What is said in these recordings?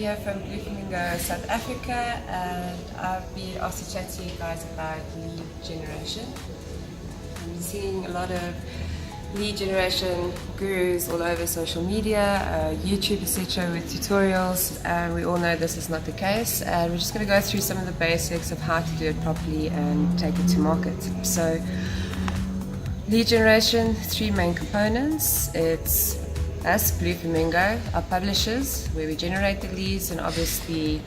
here from Blue Flamingo, South Africa, and I've been asked to chat to you guys about lead generation. I'm seeing a lot of lead generation gurus all over social media, YouTube, etc., with tutorials, and we all know this is not the case. And we're just going to go through some of the basics of how to do it properly and take it to market. So, lead generation, three main components. It's us, Blue Flamingo, our publishers, where we generate the leads, and obviously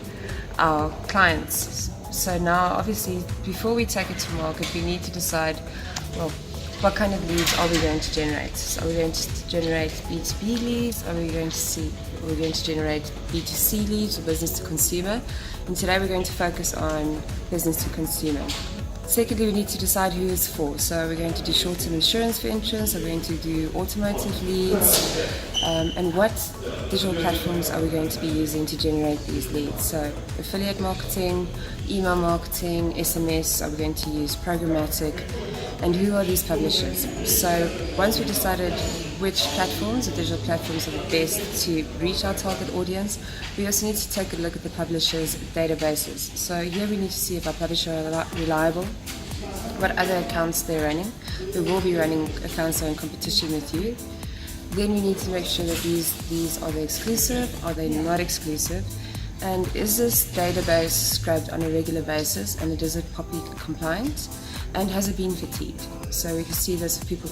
our clients. So now, obviously, before we take it to market, we need to decide, well, what kind of leads are we going to generate? So are we going to generate B2B leads? Are we going to generate B2C leads, or business to consumer? And today we're going to focus on business to consumer. Secondly, we need to decide who it's for. So we're going to do short-term insurance, for instance. Are we going to do automotive leads? And what digital platforms are we going to be using to generate these leads? So affiliate marketing, email marketing, SMS, are we going to use programmatic? And who are these publishers? So once we decided which platforms or digital platforms are the best to reach our target audience, we also need to take a look at the publishers' databases. So here we need to see if our publishers are reliable, what other accounts they're running. We will be running accounts that are in competition with you. Then we need to make sure that these are they exclusive, are they not exclusive, and is this database scrubbed on a regular basis, and is it POPI compliant, and has it been fatigued? So we can see this if people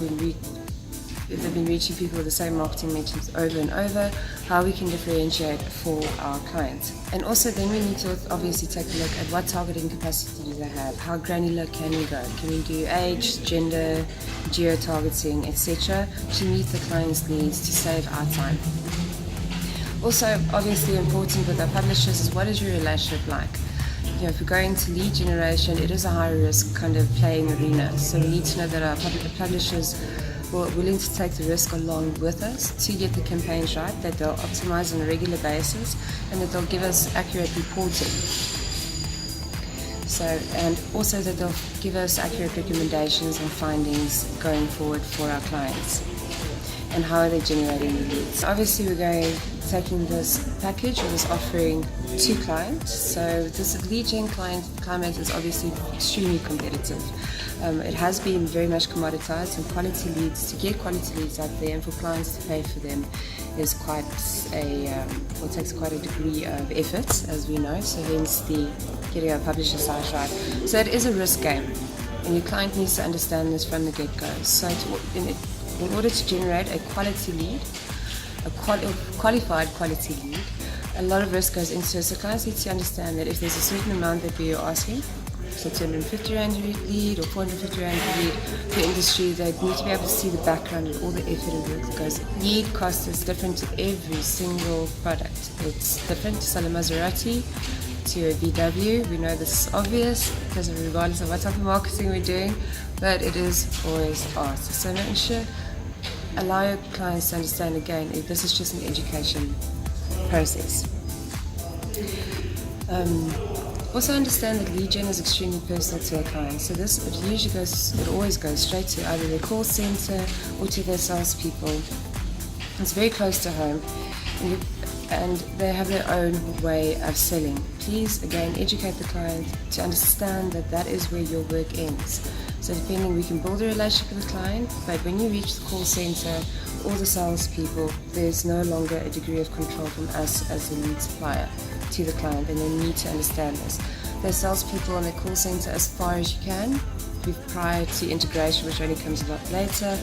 if they've been reaching people with the same marketing messages over and over, how we can differentiate for our clients. And also then we need to obviously take a look at what targeting capacity do they have, how granular can we go, can we do age, gender, geo-targeting, etc. to meet the client's needs to save our time. Also obviously important with our publishers is, what is your relationship like? You know, if we're going to lead generation, it is a high risk kind of playing arena. So we need to know that our publishers were willing to take the risk along with us to get the campaigns right, that they'll optimize on a regular basis, and that they'll give us accurate reporting. So, and also that they'll give us accurate recommendations and findings going forward for our clients. And how are they generating the leads? Obviously we're taking this package or this offering to clients. So this lead gen climate is obviously extremely competitive. It has been very much commoditized, and quality leads, to get quality leads out there and for clients to pay for them is quite it takes quite a degree of effort, as we know, so hence the getting our publisher site right. So it is a risk game, and your client needs to understand this from the get-go. So in order to generate a quality lead, a qualified quality lead, a lot of risk goes into it. So clients need to understand that if there's a certain amount that we are asking, so 250 Rand lead or 450 Rand lead per industry, they need to be able to see the background and all the effort and work that goes. Lead cost is different to every single product. It's different to sell a Maserati to a VW. We know this is obvious because regardless of what type of marketing we're doing, but it is always asked. So make sure, allow your clients to understand again, if this is just an education process. Also understand that lead gen is extremely personal to our clients. So it always goes straight to either their call center or to their salespeople. It's very close to home, and they have their own way of selling. Please, again, educate the client to understand that that is where your work ends. So we can build a relationship with the client, but when you reach the call center or the salespeople, there's no longer a degree of control from us as the lead supplier to the client, and they need to understand this. The salespeople on the call center as far as you can, prior to integration, which only comes a lot later.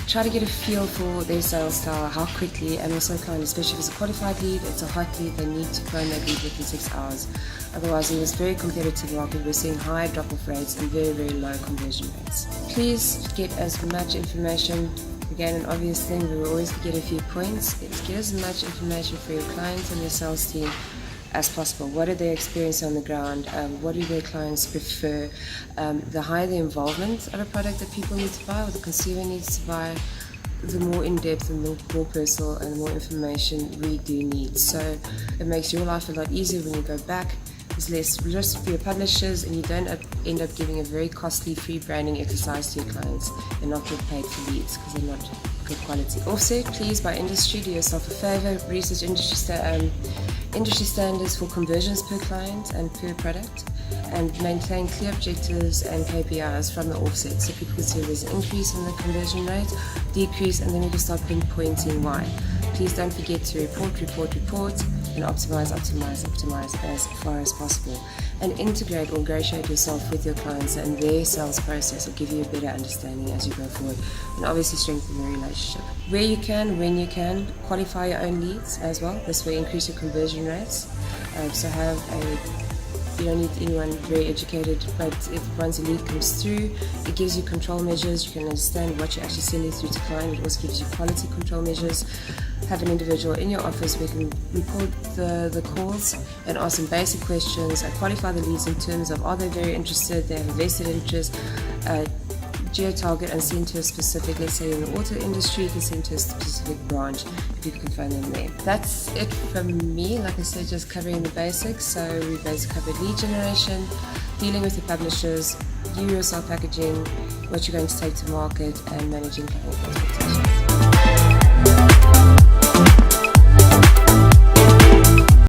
Try to get a feel for their sales style, how quickly, and also client, especially if it's a qualified lead, it's a hot lead, they need to phone that lead within 6 hours. Otherwise, in this very competitive market, we're seeing high drop-off rates and very, very low conversion rates. Please get as much information. Again, an obvious thing, we will always get a few points. It's get as much information for your clients and your sales team as possible. What are they experiencing on the ground? What do their clients prefer? The higher the involvement of a product that people need to buy or the consumer needs to buy, the more in-depth and the more personal and the more information we do need. So it makes your life a lot easier when you go back. There's less risk for your publishers, and you don't end up giving a very costly free branding exercise to your clients and not get paid for leads because they're not good quality. Offset, please, by industry, do yourself a favor, research industry standards for conversions per client and per product, and maintain clear objectives and KPIs from the offset so people can see there's an increase in the conversion rate, decrease, and then we can start pinpointing why. Please don't forget to report, and optimize as far as possible. And integrate or negotiate yourself with your clients, and their sales process will give you a better understanding as you go forward. And obviously strengthen the relationship. Where you can, when you can, qualify your own leads as well. This will increase your conversion rates. You don't need anyone very educated, but once a lead comes through, it gives you control measures. You can understand what you're actually sending through to client. It also gives you quality control measures. Have an individual in your office where you can record the calls and ask them basic questions, qualify the leads in terms of are they very interested, they have a vested interest, geo-target and send to a specific, let's say in the auto industry, you can send to a specific branch if you can find them there. That's it from me, like I said, just covering the basics. So we basically covered lead generation, dealing with your publishers, you yourself packaging, what you're going to take to market, and managing client expectations.